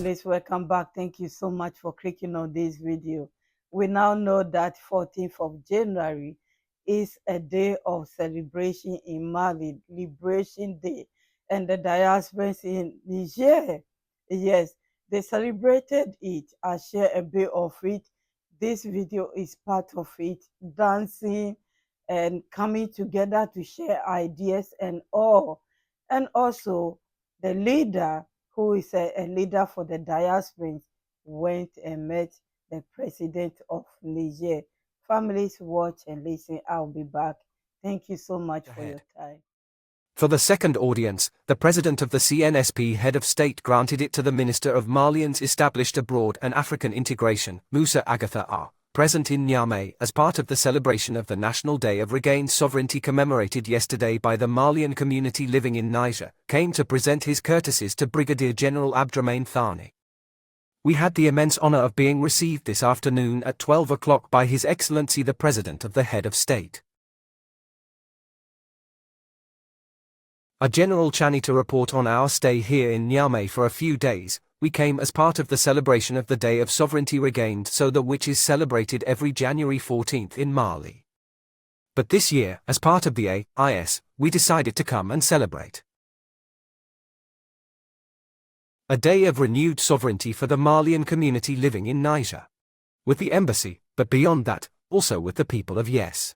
families, welcome back. Thank you so much for clicking on this video. We now know that 14th of January is a day of celebration in Mali, Liberation Day, and the diasporas in Niger. Yes, they celebrated it. I share a bit of it. This video is part of it, dancing and coming together to share ideas and all. And also, the leader, who is a leader for the diasporans, went and met the president of Niger. Families, watch and listen. I'll be back. Thank you so much for your time. For the second audience, the president of the CNSP head of state granted it to the Minister of Malians established abroad and African integration, Musa Agatha R., present in Niamey as part of the celebration of the National Day of Regained Sovereignty commemorated yesterday by the Malian community living in Niger, came to present his courtesies to Brigadier General Abdouramani Tiani. We had the immense honor of being received this afternoon at 12 o'clock by His Excellency the President of the Head of State. General Tiani to report on our stay here in Niamey for a few days. We came as part of the celebration of the Day of Sovereignty Regained, which is celebrated every January 14th in Mali. But this year, as part of the AIS, we decided to come and celebrate a day of renewed sovereignty for the Malian community living in Niger. With the embassy, but beyond that, also with the people of Yes.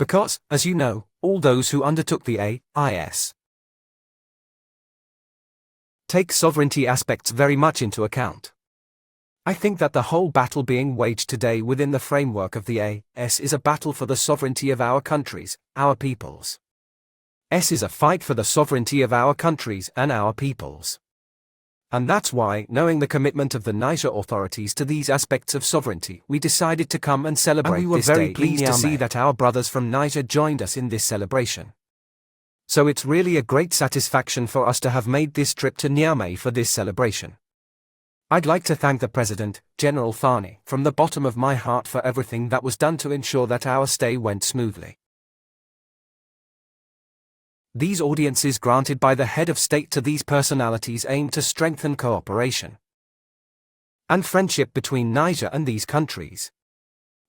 Because, as you know, all those who undertook the AIS take sovereignty aspects very much into account. I think that the whole battle being waged today within the framework of the AIS is a battle for the sovereignty of our countries, our peoples. S is a fight for the sovereignty of our countries and our peoples. And that's why, knowing the commitment of the Niger authorities to these aspects of sovereignty, we decided to come and celebrate. And we were very pleased to see that our brothers from Niger joined us in this celebration. So it's really a great satisfaction for us to have made this trip to Niamey for this celebration. I'd like to thank the President, General Tiani, from the bottom of my heart for everything that was done to ensure that our stay went smoothly. These audiences granted by the head of state to these personalities aim to strengthen cooperation and friendship between Niger and these countries.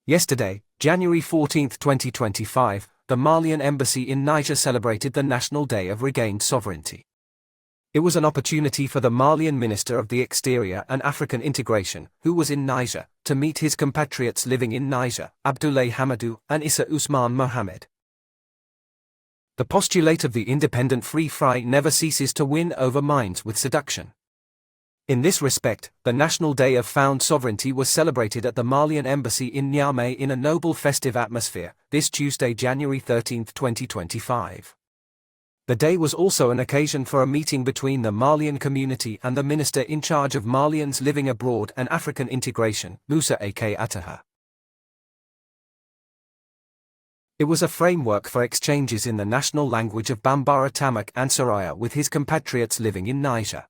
Yesterday, January 14, 2025, the Malian embassy in Niger celebrated the National Day of Regained Sovereignty. It was an opportunity for the Malian Minister of the Exterior and African Integration, who was in Niger, to meet his compatriots living in Niger, Abdoulaye Hamadou and Issa Ousmane Mohamed. The postulate of the independent free fry never ceases to win over minds with seduction. In this respect, the National Day of Found Sovereignty was celebrated at the Malian Embassy in Niamey in a noble festive atmosphere, this Tuesday, January 13, 2025. The day was also an occasion for a meeting between the Malian community and the Minister in charge of Malians living abroad and African integration, Musa Agatha. It was a framework for exchanges in the national language of Bambara Tamak and Saraya with his compatriots living in Niger.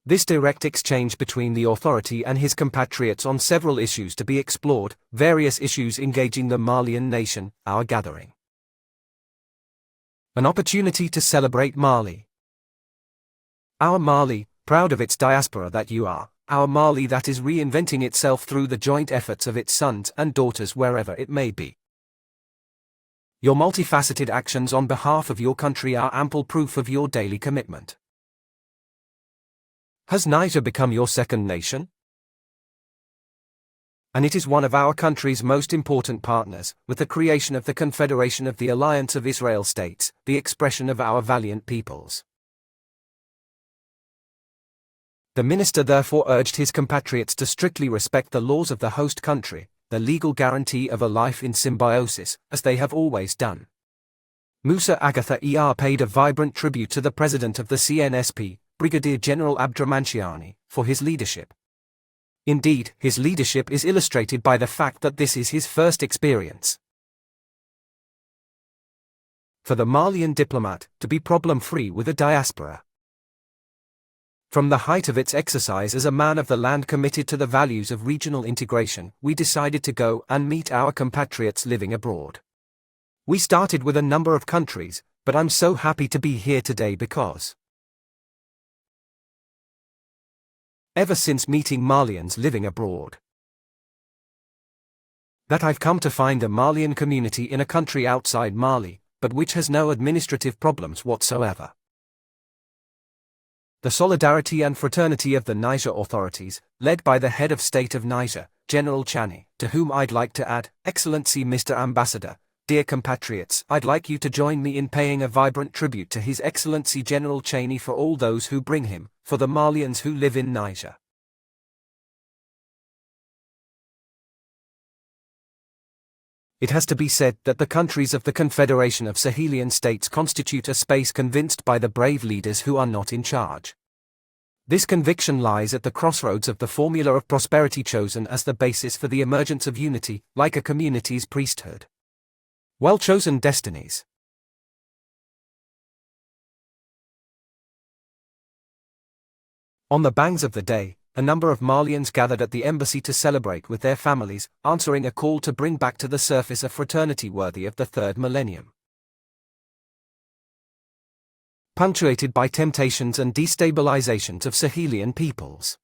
This direct exchange between the authority and his compatriots on several issues to be explored, various issues engaging the Malian nation, our gathering. An opportunity to celebrate Mali. Our Mali, proud of its diaspora that you are, our Mali that is reinventing itself through the joint efforts of its sons and daughters wherever it may be. Your multifaceted actions on behalf of your country are ample proof of your daily commitment. Has Niger become your second nation? And it is one of our country's most important partners, with the creation of the Confederation of the Alliance of Israel States, the expression of our valiant peoples. The minister therefore urged his compatriots to strictly respect the laws of the host country, the legal guarantee of a life in symbiosis, as they have always done. Musa Agatha paid a vibrant tribute to the president of the CNSP, Brigadier General Abdouramani Tiani, for his leadership. Indeed, his leadership is illustrated by the fact that this is his first experience for the Malian diplomat to be problem-free with a diaspora. From the height of its exercise as a man of the land committed to the values of regional integration, we decided to go and meet our compatriots living abroad. We started with a number of countries, but I'm so happy to be here today because ever since meeting Malians living abroad. That I've come to find a Malian community in a country outside Mali, but which has no administrative problems whatsoever. The solidarity and fraternity of the Niger authorities, led by the head of state of Niger, General Tiani, to whom I'd like to add, Excellency Mr. Ambassador, dear compatriots, I'd like you to join me in paying a vibrant tribute to His Excellency General Tiani for all those who bring him, for the Malians who live in Niger. It has to be said that the countries of the Confederation of Sahelian States constitute a space convinced by the brave leaders who are not in charge. This conviction lies at the crossroads of the formula of prosperity chosen as the basis for the emergence of unity, like a community's priesthood. Well-chosen destinies. On the bangs of the day, a number of Malians gathered at the embassy to celebrate with their families, answering a call to bring back to the surface a fraternity worthy of the third millennium. Punctuated by temptations and destabilizations of Sahelian peoples.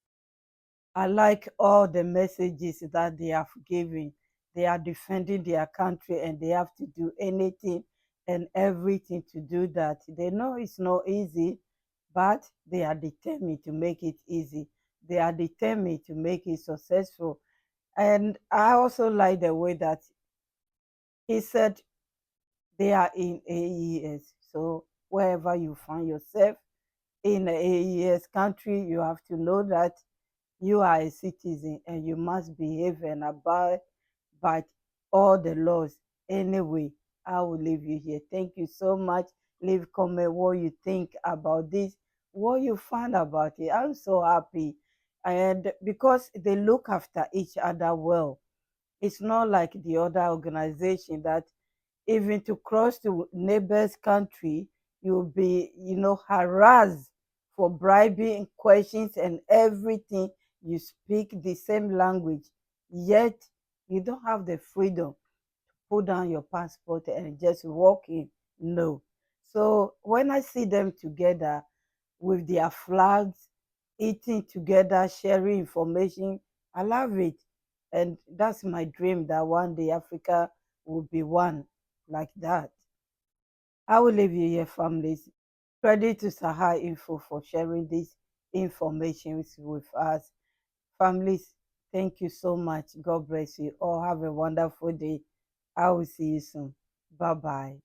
I like all the messages that they have given. They are defending their country and they have to do anything and everything to do that. They know it's not easy, but they are determined to make it easy. They are determined to make it successful. And I also like the way that he said they are in AES. So wherever you find yourself in an AES country, you have to know that you are a citizen and you must behave and abide by all the laws. Anyway, I will leave you here. Thank you so much. Leave comment what you think about this, what you find about it. I'm so happy. And because they look after each other well, it's not like the other organization that even to cross to neighbor's country, you'll be, harassed for bribing questions and everything. You speak the same language, yet you don't have the freedom to put down your passport and just walk in. No. So when I see them together with their flags, eating together, sharing information, I love it. And that's my dream that one day Africa will be one like that. I will leave you here, families. Credit to Sahara Info for sharing this information with us. Families, thank you so much. God bless you all. Have a wonderful day. I will see you soon. Bye-bye.